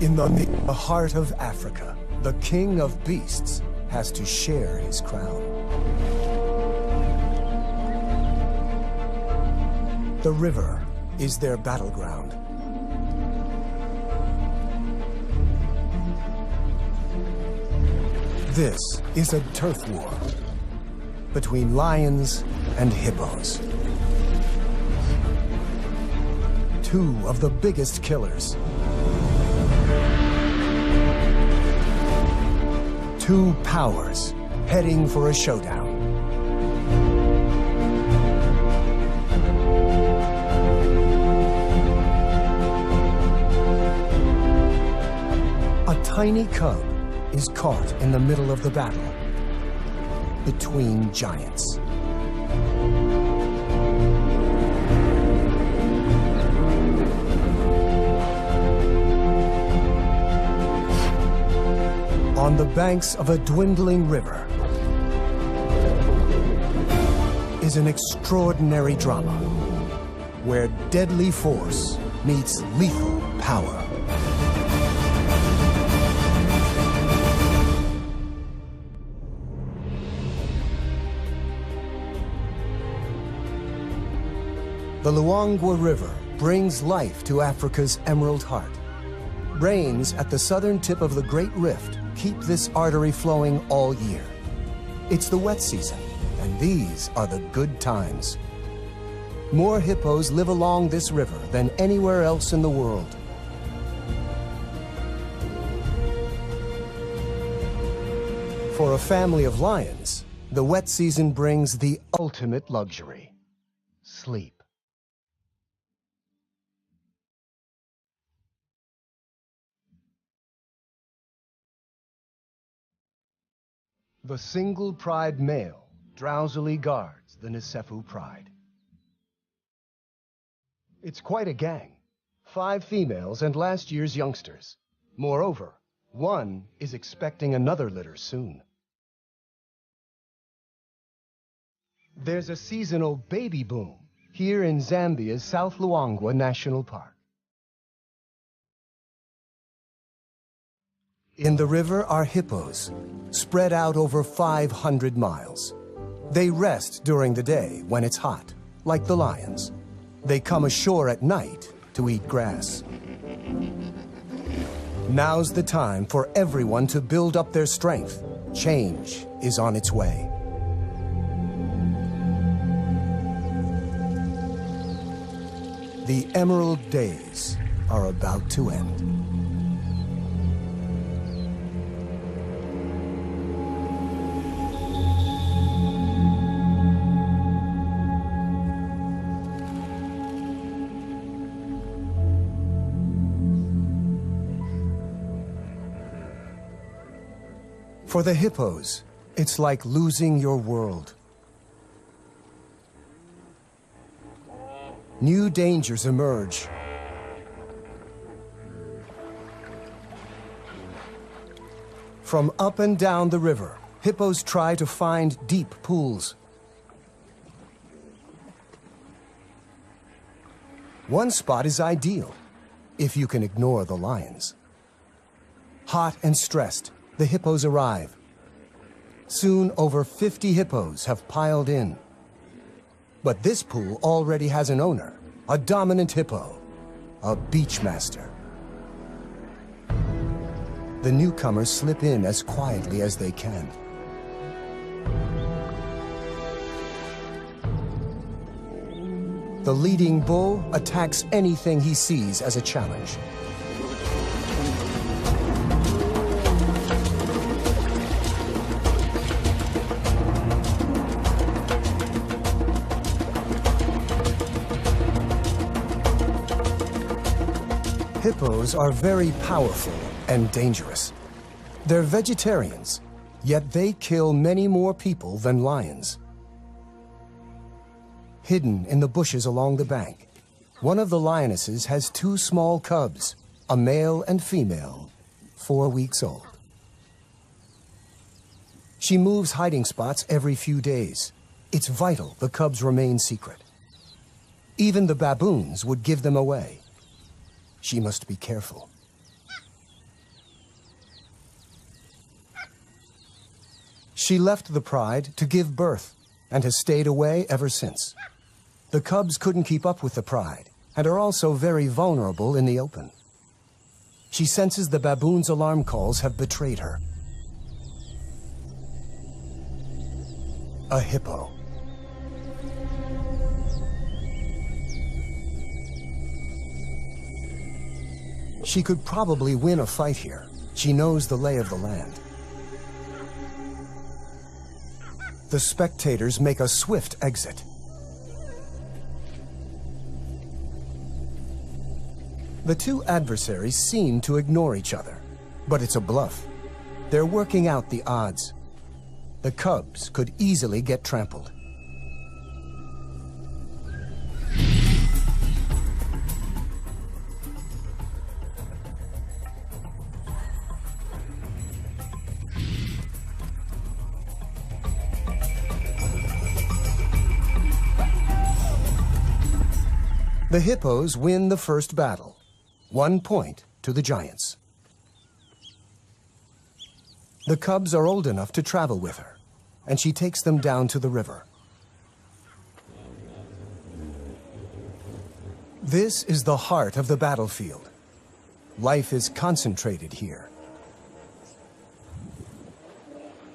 In the heart of Africa, the king of beasts has to share his crown. The river is their battleground. This is a turf war between lions and hippos. Two of the biggest killers. Two powers heading for a showdown. A tiny cub is caught in the middle of the battle between giants. On the banks of a dwindling river is an extraordinary drama where deadly force meets lethal power. The Luangwa River brings life to Africa's Emerald Heart. Rains at the southern tip of the Great Rift keep this artery flowing all year. It's the wet season, and these are the good times. More hippos live along this river than anywhere else in the world. For a family of lions, the wet season brings the ultimate luxury: sleep. The single pride male drowsily guards the Nsefu pride. It's quite a gang, 5 females and last year's youngsters. Moreover, one is expecting another litter soon. There's a seasonal baby boom here in Zambia's South Luangwa National Park. In the river are hippos, spread out over 500 miles. They rest during the day when it's hot, like the lions. They come ashore at night to eat grass. Now's the time for everyone to build up their strength. Change is on its way. The Emerald Days are about to end. For the hippos, it's like losing your world. New dangers emerge. From up and down the river, hippos try to find deep pools. One spot is ideal, if you can ignore the lions. Hot and stressed, the hippos arrive. Soon, over 50 hippos have piled in. But this pool already has an owner, a dominant hippo, a beachmaster. The newcomers slip in as quietly as they can. The leading bull attacks anything he sees as a challenge. Hippos are very powerful and dangerous. They're vegetarians, yet they kill many more people than lions. Hidden in the bushes along the bank, one of the lionesses has 2 small cubs, a male and female, 4 weeks old. She moves hiding spots every few days. It's vital the cubs remain secret. Even the baboons would give them away. She must be careful. She left the pride to give birth and has stayed away ever since. The cubs couldn't keep up with the pride and are also very vulnerable in the open. She senses the baboon's alarm calls have betrayed her. A hippo. She could probably win a fight here. She knows the lay of the land. The spectators make a swift exit. The two adversaries seem to ignore each other, but it's a bluff. They're working out the odds. The cubs could easily get trampled. The hippos win the first battle. 1 point to the giants. The cubs are old enough to travel with her, and she takes them down to the river. This is the heart of the battlefield. Life is concentrated here.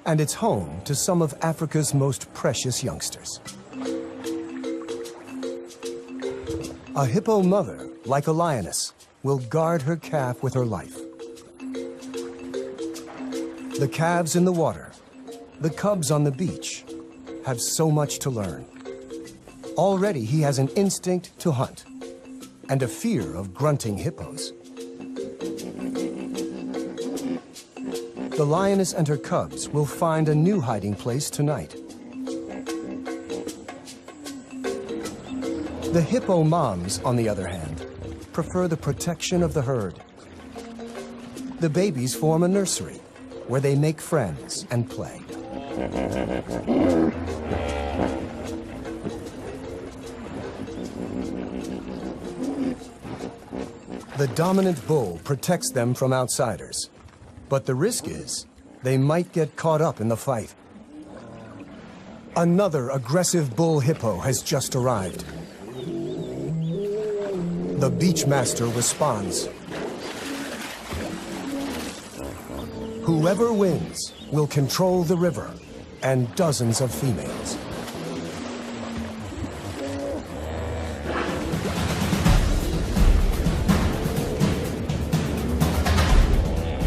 And it's home to some of Africa's most precious youngsters. A hippo mother, like a lioness, will guard her calf with her life. The calves in the water, the cubs on the beach, have so much to learn. Already he has an instinct to hunt and a fear of grunting hippos. The lioness and her cubs will find a new hiding place tonight. The hippo moms, on the other hand, prefer the protection of the herd. The babies form a nursery where they make friends and play. The dominant bull protects them from outsiders, but the risk is they might get caught up in the fight. Another aggressive bull hippo has just arrived. The beachmaster responds. Whoever wins will control the river and dozens of females.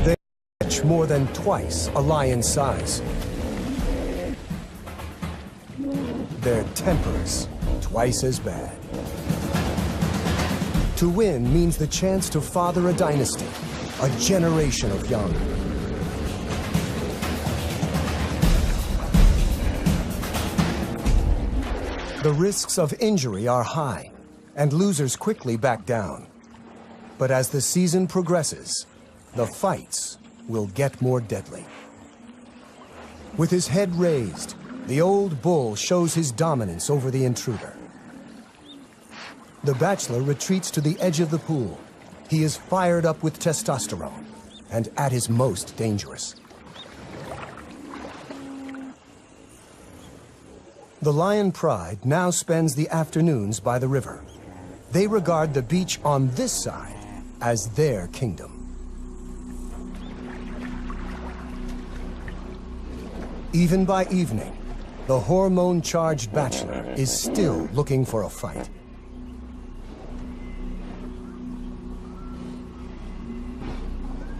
They catch more than twice a lion's size. Their tempers twice as bad. To win means the chance to father a dynasty, a generation of young. The risks of injury are high, and losers quickly back down. But as the season progresses, the fights will get more deadly. With his head raised, the old bull shows his dominance over the intruder. The bachelor retreats to the edge of the pool. He is fired up with testosterone and at his most dangerous. The lion pride now spends the afternoons by the river. They regard the beach on this side as their kingdom. Even by evening, the hormone-charged bachelor is still looking for a fight.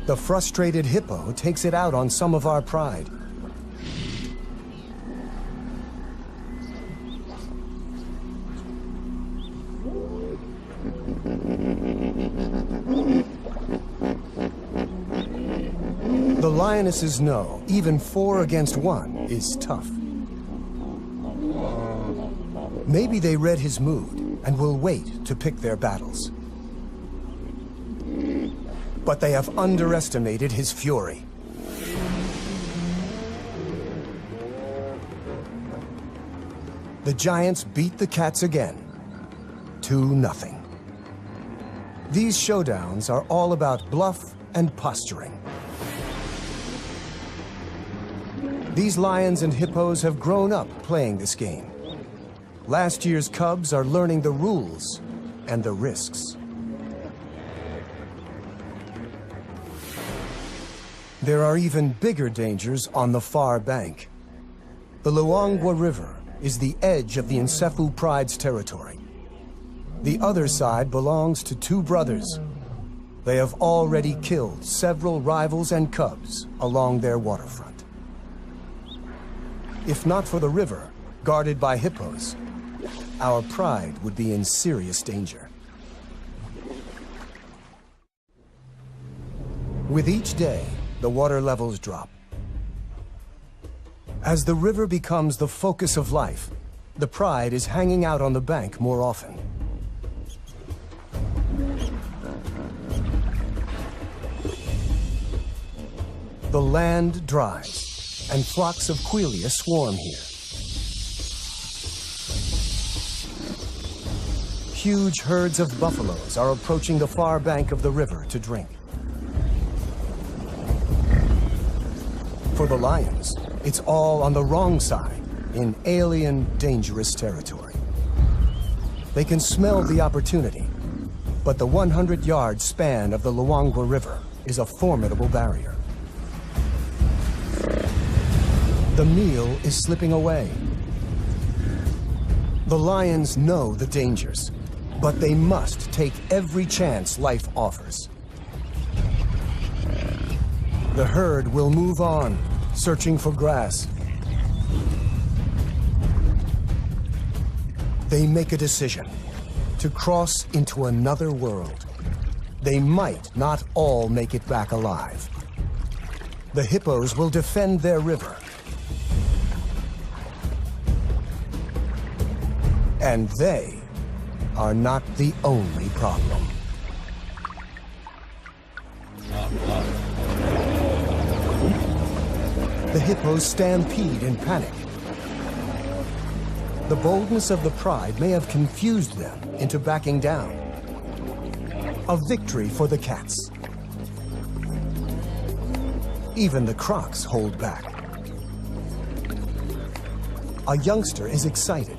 The frustrated hippo takes it out on some of our pride. The lionesses know even 4 against 1 is tough. Maybe they read his mood and will wait to pick their battles. But they have underestimated his fury. The giants beat the cats again, 2-0. These showdowns are all about bluff and posturing. These lions and hippos have grown up playing this game. Last year's cubs are learning the rules and the risks. There are even bigger dangers on the far bank. The Luangwa River is the edge of the Nsefu Pride's territory. The other side belongs to two brothers. They have already killed several rivals and cubs along their waterfront. If not for the river, guarded by hippos, our pride would be in serious danger. With each day, the water levels drop. As the river becomes the focus of life, the pride is hanging out on the bank more often. The land dries, and flocks of quelea swarm here. Huge herds of buffaloes are approaching the far bank of the river to drink. For the lions, it's all on the wrong side, in alien, dangerous territory. They can smell the opportunity, but the 100-yard span of the Luangwa River is a formidable barrier. The meal is slipping away. The lions know the dangers, but they must take every chance life offers. The herd will move on, searching for grass. They make a decision to cross into another world. They might not all make it back alive. The hippos will defend their river. And they are not the only problem. The hippos stampede in panic. The boldness of the pride may have confused them into backing down. A victory for the cats. Even the crocs hold back. A youngster is excited,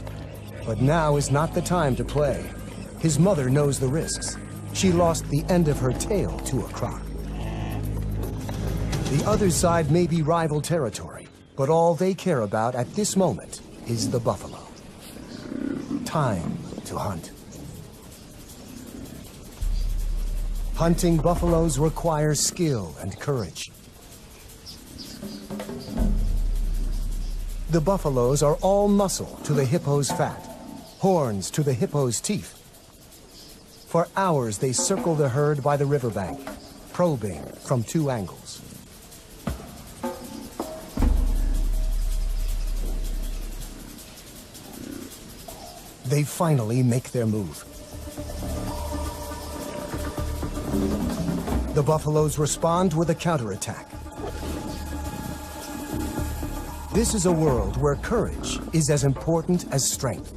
but now is not the time to play. His mother knows the risks. She lost the end of her tail to a croc. The other side may be rival territory, but all they care about at this moment is the buffalo. Time to hunt. Hunting buffaloes requires skill and courage. The buffaloes are all muscle to the hippo's fat, horns to the hippo's teeth. For hours they circle the herd by the riverbank, probing from two angles. They finally make their move. The buffaloes respond with a counterattack. This is a world where courage is as important as strength.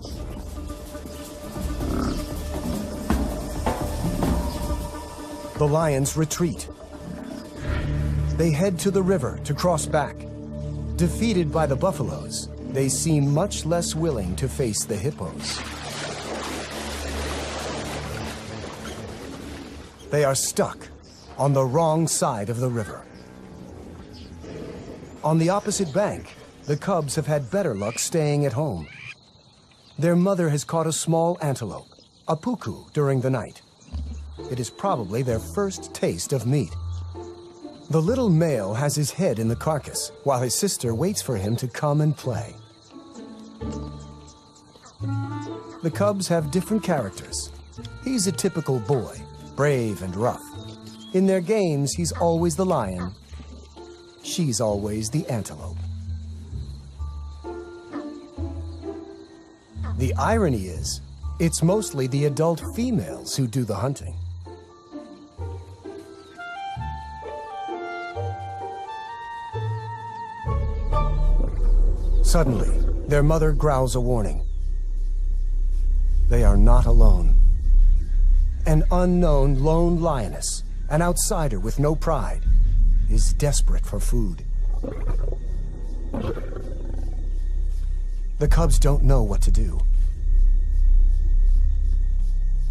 The lions retreat. They head to the river to cross back. Defeated by the buffaloes, they seem much less willing to face the hippos. They are stuck on the wrong side of the river. On the opposite bank, the cubs have had better luck staying at home. Their mother has caught a small antelope, a puku, during the night. It is probably their first taste of meat. The little male has his head in the carcass, while his sister waits for him to come and play. The cubs have different characters. He's a typical boy, brave and rough. In their games, he's always the lion. She's always the antelope. The irony is, it's mostly the adult females who do the hunting. Suddenly, their mother growls a warning. They are not alone. An unknown lone lioness, an outsider with no pride, is desperate for food. The cubs don't know what to do.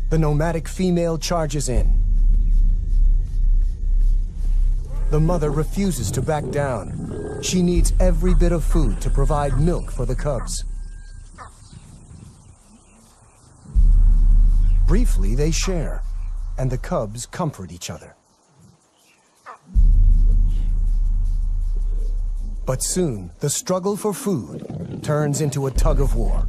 The nomadic female charges in. The mother refuses to back down. She needs every bit of food to provide milk for the cubs. Briefly, they share, and the cubs comfort each other. But soon, the struggle for food turns into a tug of war.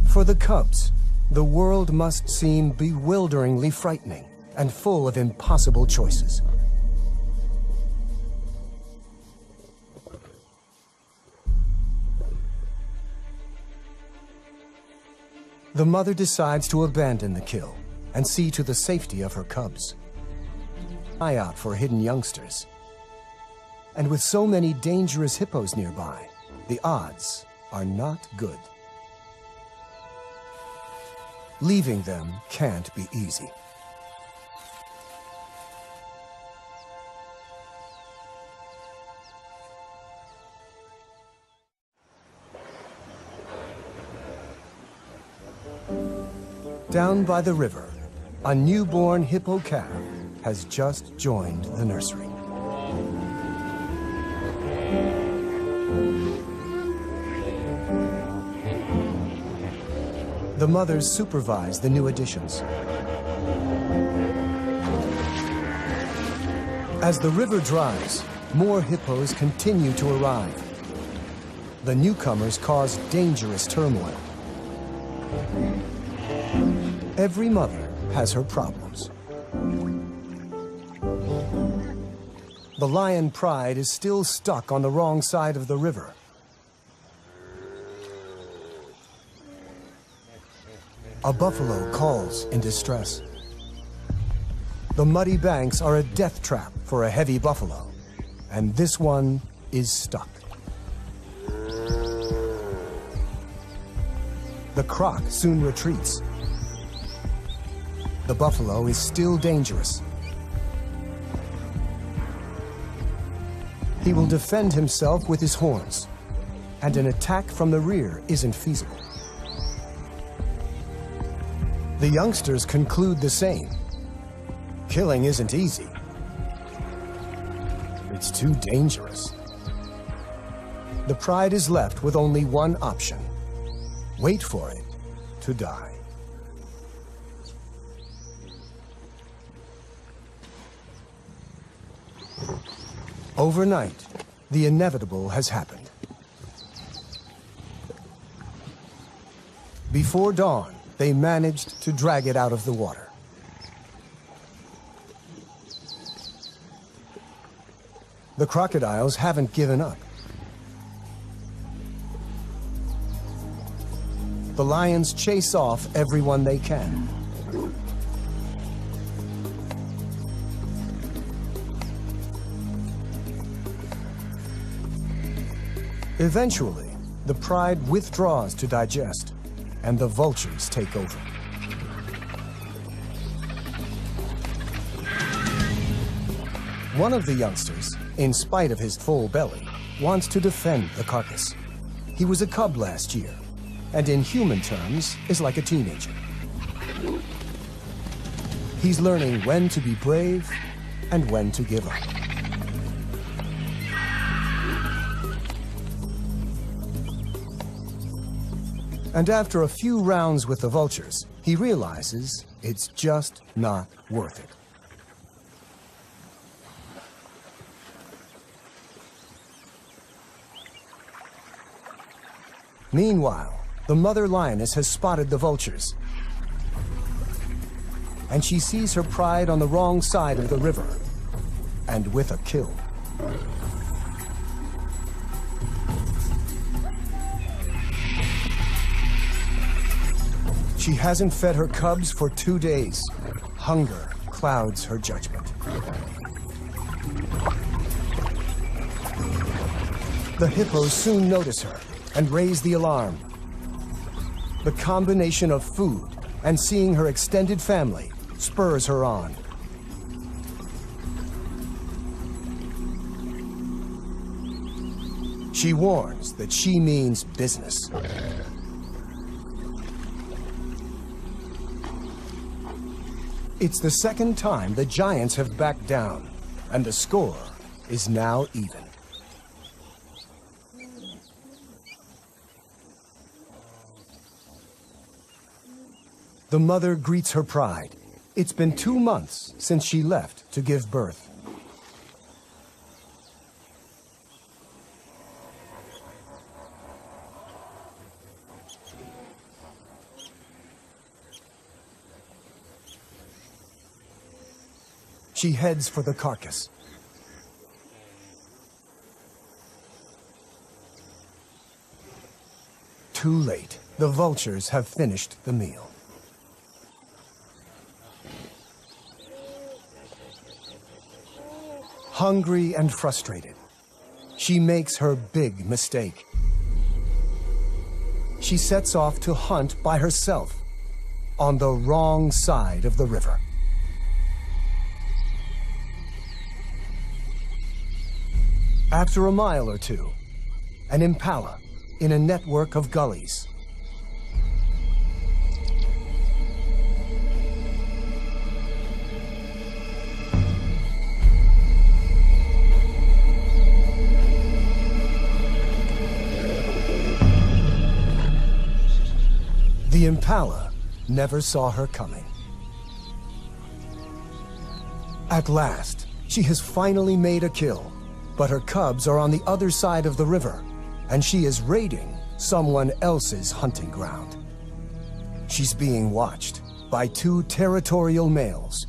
For the cubs, the world must seem bewilderingly frightening and full of impossible choices. The mother decides to abandon the kill and see to the safety of her cubs. Eye out for hidden youngsters. And with so many dangerous hippos nearby, the odds are not good. Leaving them can't be easy. Down by the river, a newborn hippo calf has just joined the nursery. The mothers supervise the new additions. As the river dries, more hippos continue to arrive. The newcomers cause dangerous turmoil. Every mother has her problems. The lion Pride is still stuck on the wrong side of the river. A buffalo calls in distress. The muddy banks are a death trap for a heavy buffalo, and this one is stuck. The croc soon retreats. The buffalo is still dangerous. He will defend himself with his horns, and an attack from the rear isn't feasible. The youngsters conclude the same. Killing isn't easy. It's too dangerous. The Pride is left with only one option. Wait for it to die. Overnight, the inevitable has happened. Before dawn, they managed to drag it out of the water. The crocodiles haven't given up. The lions chase off everyone they can. Eventually, the Pride withdraws to digest, and the vultures take over. One of the youngsters, in spite of his full belly, wants to defend the carcass. He was a cub last year, and in human terms, is like a teenager. He's learning when to be brave and when to give up. And after a few rounds with the vultures, he realizes it's just not worth it. Meanwhile, the mother lioness has spotted the vultures, and she sees her Pride on the wrong side of the river, and with a kill. She hasn't fed her cubs for 2 days. Hunger clouds her judgment. The hippos soon notice her and raise the alarm. The combination of food and seeing her extended family spurs her on. She warns that she means business. It's the second time the giants have backed down, and the score is now even. The mother greets her pride. It's been 2 months since she left to give birth. She heads for the carcass. Too late. The vultures have finished the meal. Hungry and frustrated, she makes her big mistake. She sets off to hunt by herself on the wrong side of the river. After a mile or two, an impala in a network of gullies. The impala never saw her coming. At last, she has finally made a kill. But her cubs are on the other side of the river, and she is raiding someone else's hunting ground. She's being watched by 2 territorial males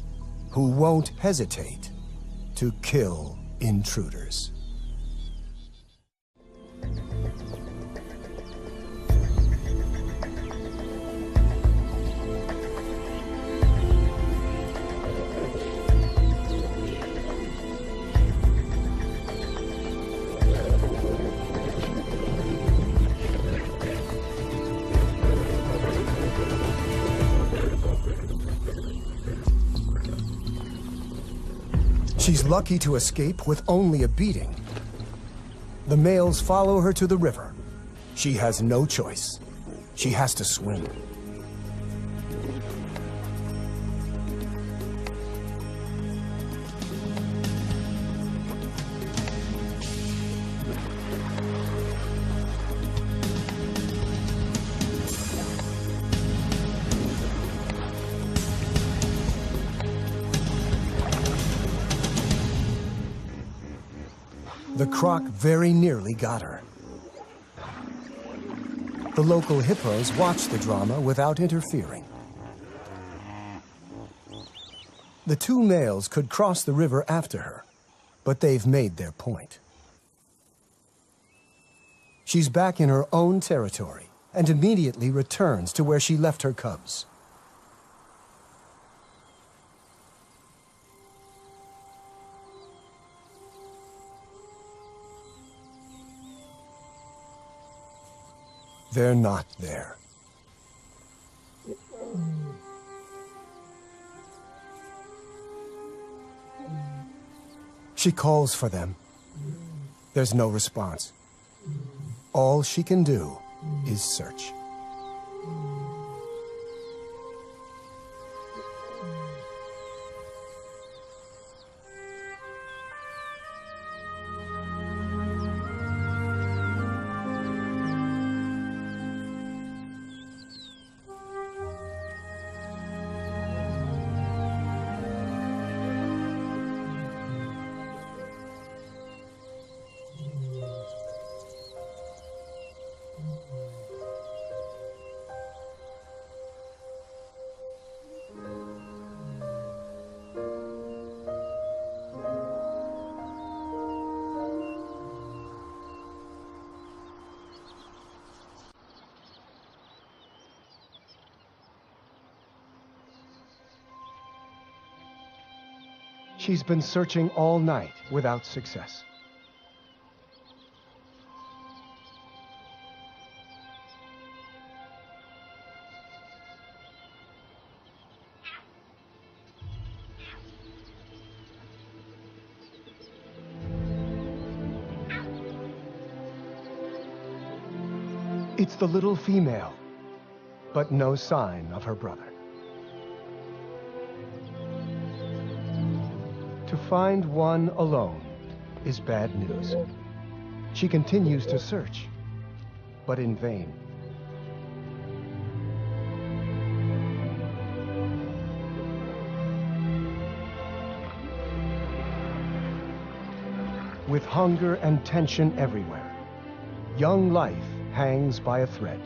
who won't hesitate to kill intruders. She's lucky to escape with only a beating. The males follow her to the river. She has no choice. She has to swim. The croc very nearly got her. The local hippos watch the drama without interfering. The 2 males could cross the river after her, but they've made their point. She's back in her own territory and immediately returns to where she left her cubs. They're not there. She calls for them. There's no response. All she can do is search. She's been searching all night without success. It's the little female, but no sign of her brother. To find one alone is bad news. She continues to search, but in vain. With hunger and tension everywhere, young life hangs by a thread.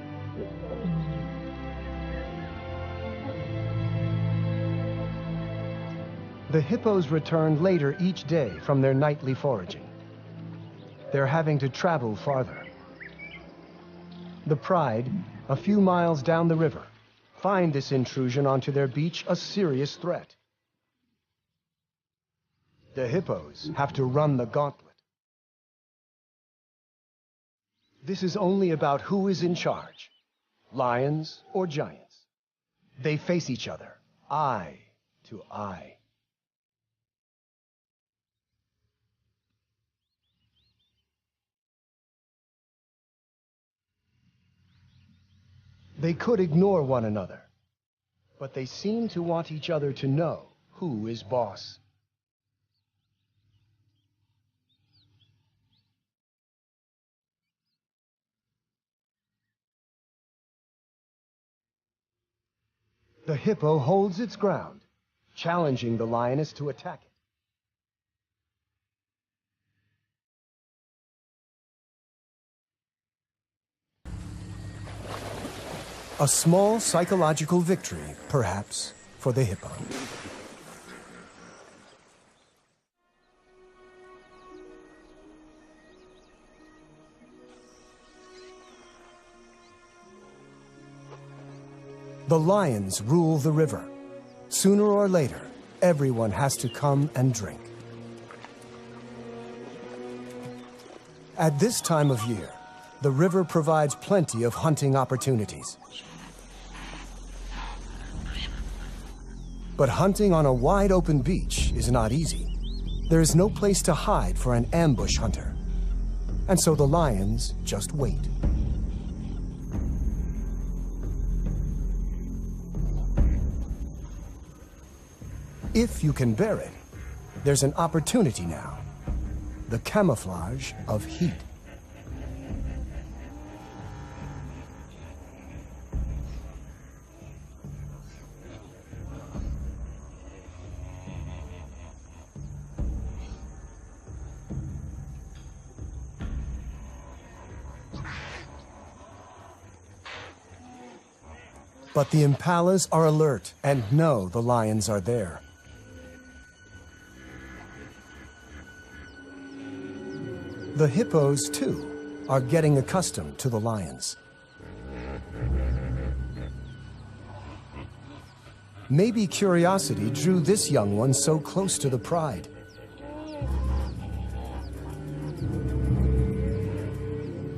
The hippos return later each day from their nightly foraging. They're having to travel farther. The Pride, a few miles down the river, find this intrusion onto their beach a serious threat. The hippos have to run the gauntlet. This is only about who is in charge, lions or giants. They face each other, eye to eye. They could ignore one another, but they seem to want each other to know who is boss. The hippo holds its ground, challenging the lioness to attack it. A small psychological victory, perhaps, for the hippo. The lions rule the river. Sooner or later, everyone has to come and drink. At this time of year, the river provides plenty of hunting opportunities. But hunting on a wide open beach is not easy. There is no place to hide for an ambush hunter. And so the lions just wait. If you can bear it, there's an opportunity now. The camouflage of heat. But the impalas are alert and know the lions are there. The hippos, too, are getting accustomed to the lions. Maybe curiosity drew this young one so close to the Pride.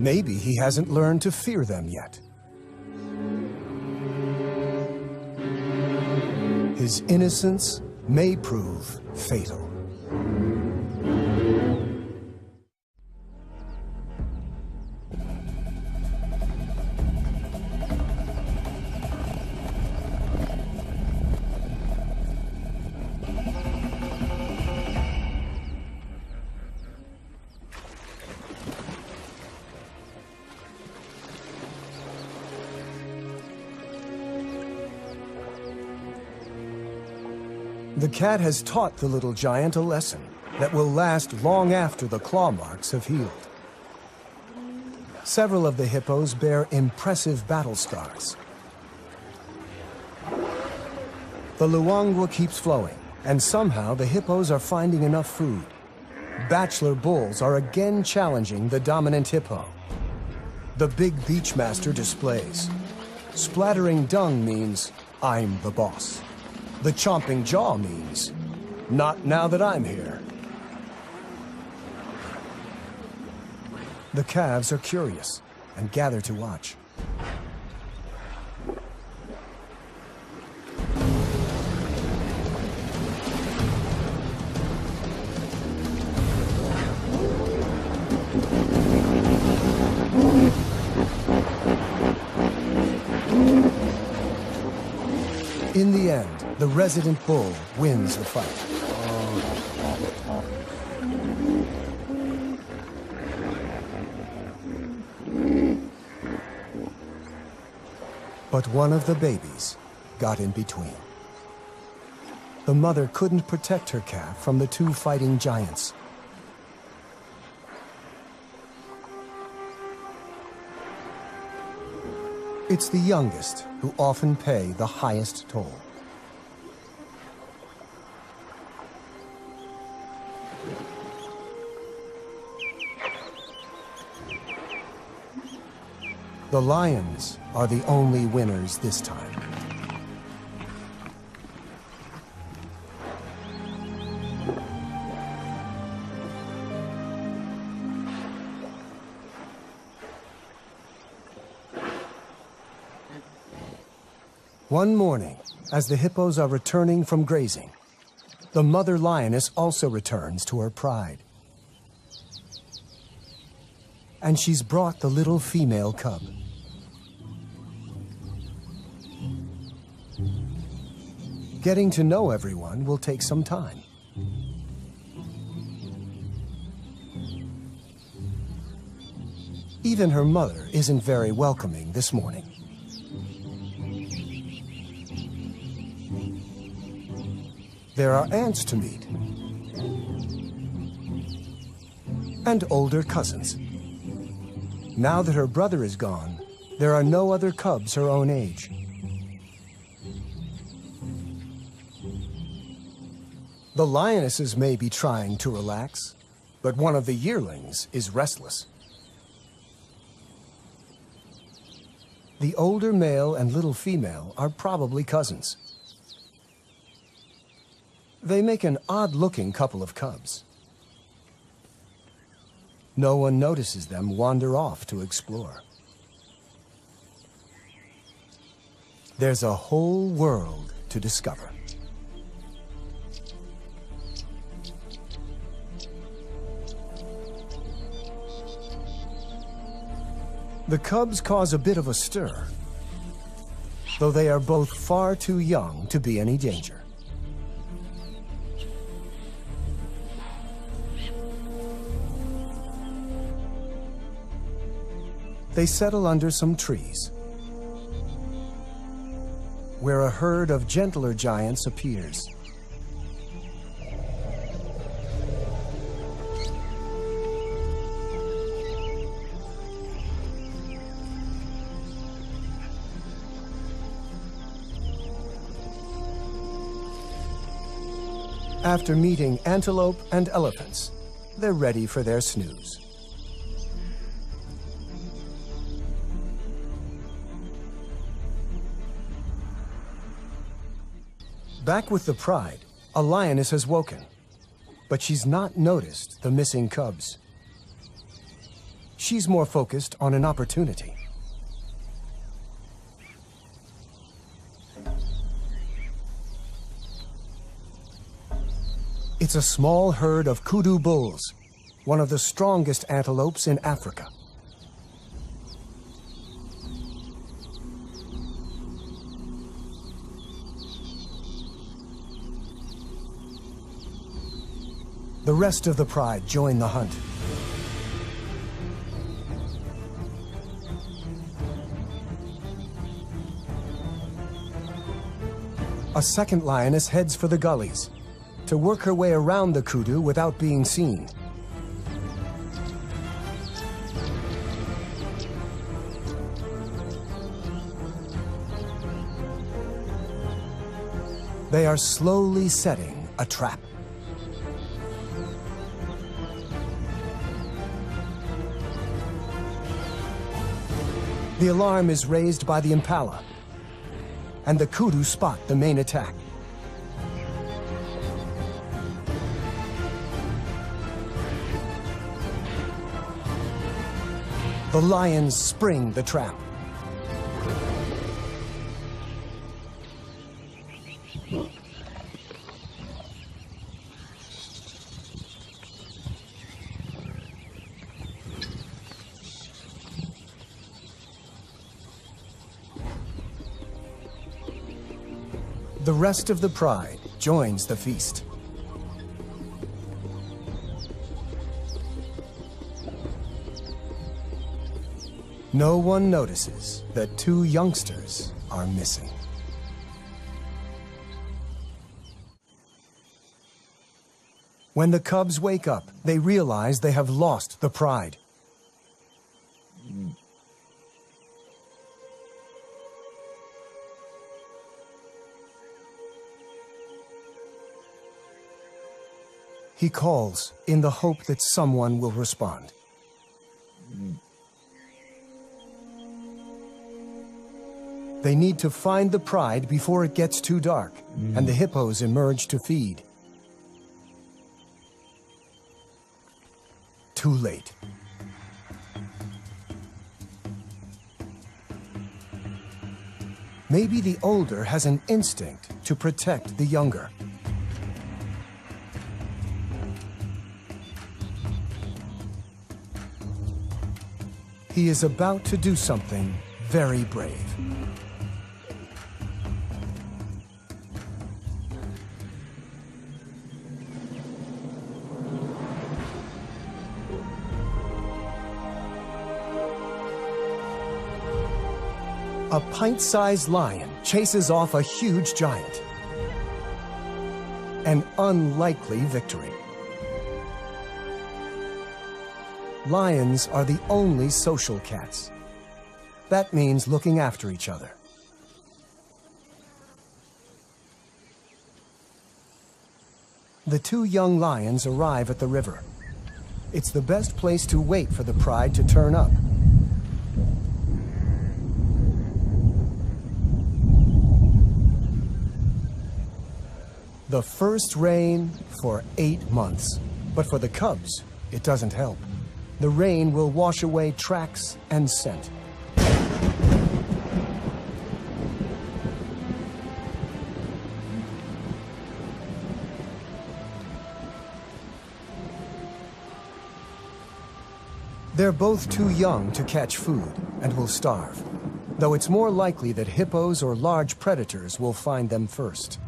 Maybe he hasn't learned to fear them yet. His innocence may prove fatal. The cat has taught the little giant a lesson that will last long after the claw marks have healed. Several of the hippos bear impressive battle scars. The Luangwa keeps flowing, and somehow the hippos are finding enough food. Bachelor bulls are again challenging the dominant hippo. The big beachmaster displays. Splattering dung means, I'm the boss. The chomping jaw means, not now that I'm here. The calves are curious and gather to watch. In the end, the resident bull wins the fight. But one of the babies got in between. The mother couldn't protect her calf from the two fighting giants. It's the youngest who often pay the highest toll. The lions are the only winners this time. One morning, as the hippos are returning from grazing, the mother lioness also returns to her pride. And she's brought the little female cub. Getting to know everyone will take some time. Even her mother isn't very welcoming this morning. There are aunts to meet, and older cousins. Now that her brother is gone, there are no other cubs her own age. The lionesses may be trying to relax, but one of the yearlings is restless. The older male and little female are probably cousins. They make an odd-looking couple of cubs. No one notices them wander off to explore. There's a whole world to discover. The cubs cause a bit of a stir, though they are both far too young to be any danger. They settle under some trees, where a herd of gentler giants appears. After meeting antelope and elephants, they're ready for their snooze. Back with the pride, a lioness has woken, but she's not noticed the missing cubs. She's more focused on an opportunity. It's a small herd of kudu bulls, one of the strongest antelopes in Africa. The rest of the pride join the hunt. A second lioness heads for the gullies to work her way around the kudu without being seen. They are slowly setting a trap. The alarm is raised by the impala, and the kudu spot the main attack. The lions spring the trap. The rest of the pride joins the feast. No one notices that two youngsters are missing. When the cubs wake up, they realize they have lost the pride. He calls in the hope that someone will respond. They need to find the pride before it gets too dark, and the hippos emerge to feed. Too late. Maybe the older has an instinct to protect the younger. He is about to do something very brave. A pint-sized lion chases off a huge giant. An unlikely victory. Lions are the only social cats. That means looking after each other. The two young lions arrive at the river. It's the best place to wait for the pride to turn up. The first rain for 8 months. But for the cubs, it doesn't help. The rain will wash away tracks and scent. They're both too young to catch food and will starve, though it's more likely that hippos or large predators will find them first.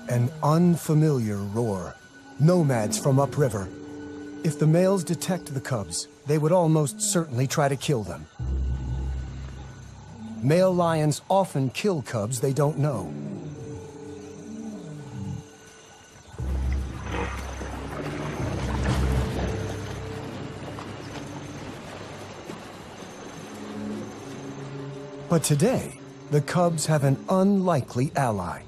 An unfamiliar roar. Nomads from upriver. If the males detect the cubs, they would almost certainly try to kill them. Male lions often kill cubs they don't know. But today, the cubs have an unlikely ally.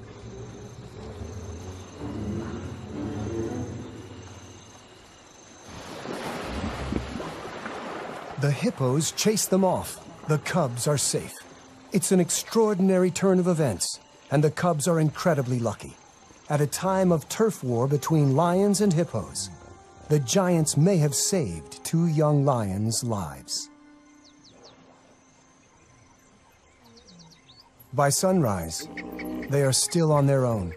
The hippos chase them off. The cubs are safe. It's an extraordinary turn of events, and the cubs are incredibly lucky. At a time of turf war between lions and hippos, the giants may have saved two young lions' lives. By sunrise, they are still on their own.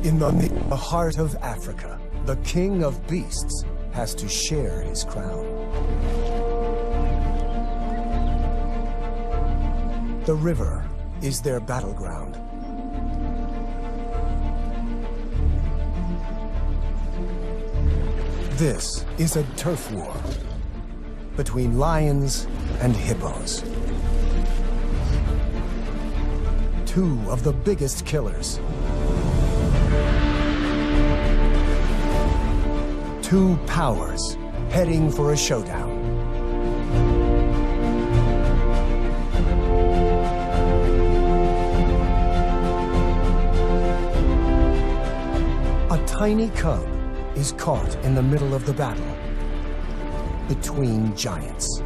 In the heart of Africa, the king of beasts has to share his crown. The river is their battleground. This is a turf war between lions and hippos. Two of the biggest killers. Two powers heading for a showdown. A tiny cub is caught in the middle of the battle between giants.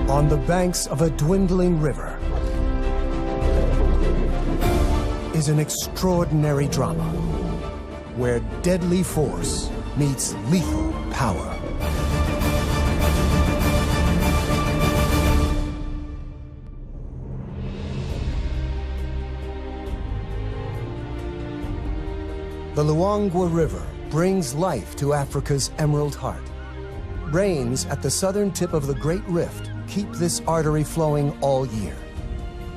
On On the banks of a dwindling river is an extraordinary drama where deadly force meets lethal power. The Luangwa River brings life to Africa's Emerald Heart. Rains at the southern tip of the Great Rift keep this artery flowing all year.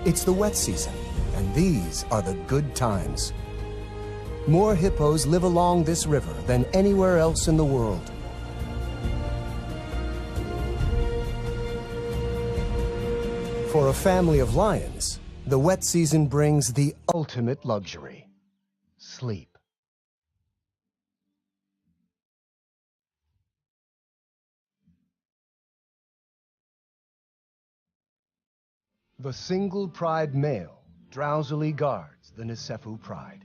It's the wet season, and these are the good times. More hippos live along this river than anywhere else in the world. For a family of lions, the wet season brings the ultimate luxury: sleep. The single pride male drowsily guards the Nisefu pride.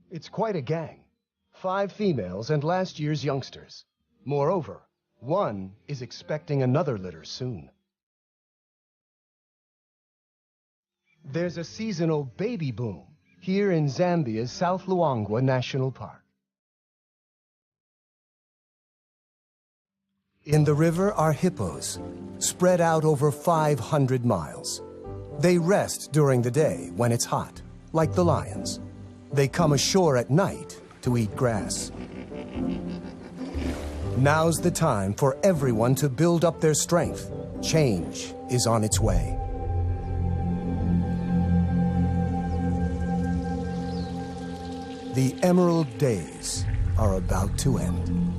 It's quite a gang, 5 females and last year's youngsters. Moreover, one is expecting another litter soon. There's a seasonal baby boom here in Zambia's South Luangwa National Park. In the river are hippos, spread out over 500 miles. They rest during the day when it's hot, like the lions. They come ashore at night to eat grass. Now's the time for everyone to build up their strength. Change is on its way. The Emerald Days are about to end.